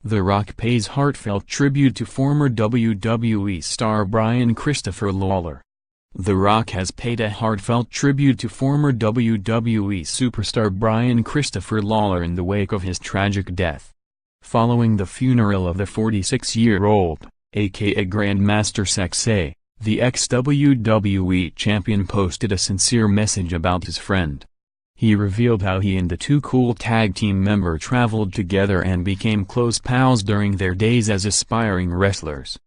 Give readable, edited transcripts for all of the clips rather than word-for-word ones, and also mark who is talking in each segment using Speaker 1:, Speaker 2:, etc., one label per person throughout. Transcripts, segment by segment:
Speaker 1: The Rock pays heartfelt tribute to former WWE star Brian Christopher Lawler. The Rock has paid a heartfelt tribute to former WWE superstar Brian Christopher Lawler in the wake of his tragic death. Following the funeral of the 46-year-old, aka Grandmaster Sexay, the ex-WWE champion posted a sincere message about his friend. He revealed how he and the Too Cool tag team member traveled together and became close pals during their days as aspiring wrestlers.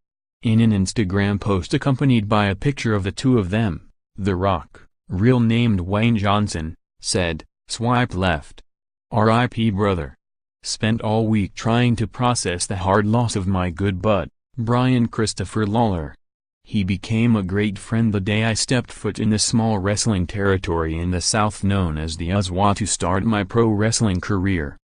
Speaker 1: In an Instagram post accompanied by a picture of the two of them, The Rock, real named Wayne Johnson, said, "Swipe left. R.I.P. brother. Spent all week trying to process the hard loss of my good bud, Brian Christopher Lawler. He became a great friend the day I stepped foot in the small wrestling territory in the South known as the USWA to start my pro wrestling career.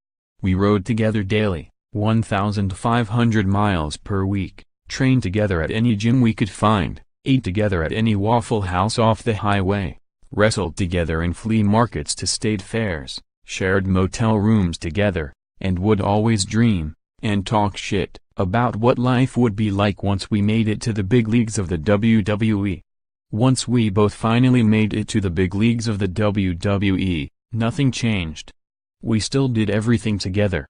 Speaker 1: We rode together daily, 1,500 miles per week, trained together at any gym we could find, ate together at any Waffle House off the highway, wrestled together in flea markets to state fairs, shared motel rooms together, and would always dream, and talk shit, about what life would be like once we made it to the big leagues of the WWE. Once we both finally made it to the big leagues of the WWE, nothing changed. We still did everything together,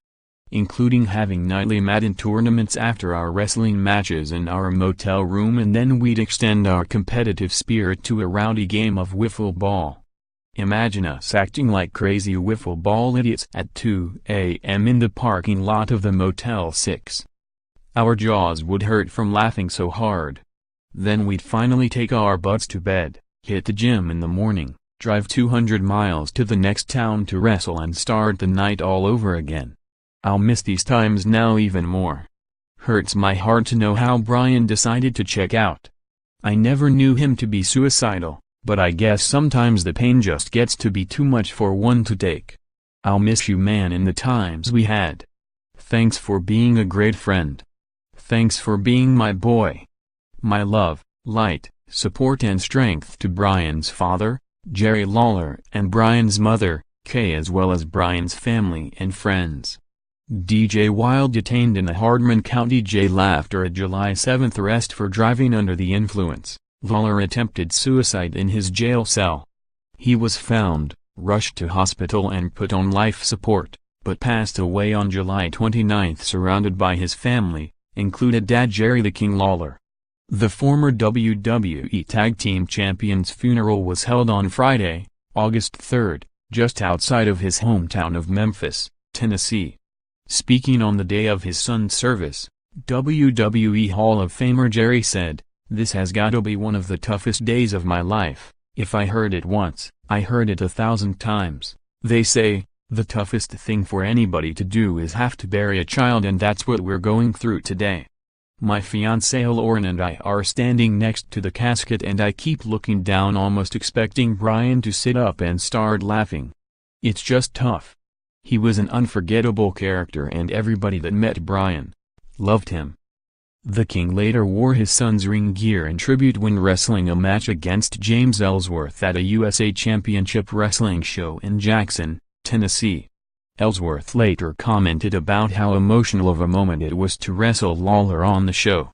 Speaker 1: including having nightly Madden tournaments after our wrestling matches in our motel room, and then we'd extend our competitive spirit to a rowdy game of wiffle ball. Imagine us acting like crazy wiffle ball idiots at 2 a.m. in the parking lot of the Motel 6. Our jaws would hurt from laughing so hard. Then we'd finally take our butts to bed, hit the gym in the morning, drive 200 miles to the next town to wrestle and start the night all over again. I'll miss these times now even more. Hurts my heart to know how Brian decided to check out. I never knew him to be suicidal, but I guess sometimes the pain just gets to be too much for one to take. I'll miss you, man, and the times we had. Thanks for being a great friend. Thanks for being my boy. My love, light, support and strength to Brian's father, Jerry Lawler, and Brian's mother, Kay, as well as Brian's family and friends." DJ Wilde detained in a Hardman County jail after a July 7 arrest for driving under the influence. Lawler attempted suicide in his jail cell. He was found, rushed to hospital and put on life support, but passed away on July 29 surrounded by his family, including Dad Jerry the King Lawler. The former WWE Tag Team Champion's funeral was held on Friday, August 3, just outside of his hometown of Memphis, Tennessee. Speaking on the day of his son's service, WWE Hall of Famer Jerry said, "This has gotta be one of the toughest days of my life. If I heard it once, I heard it 1,000 times. They say, the toughest thing for anybody to do is have to bury a child, and that's what we're going through today. My fiancée Lauren and I are standing next to the casket and I keep looking down almost expecting Brian to sit up and start laughing. It's just tough. He was an unforgettable character and everybody that met Brian loved him." The King later wore his son's ring gear in tribute when wrestling a match against James Ellsworth at a USA Championship Wrestling show in Jackson, Tennessee. Ellsworth later commented about how emotional of a moment it was to wrestle Lawler on the show.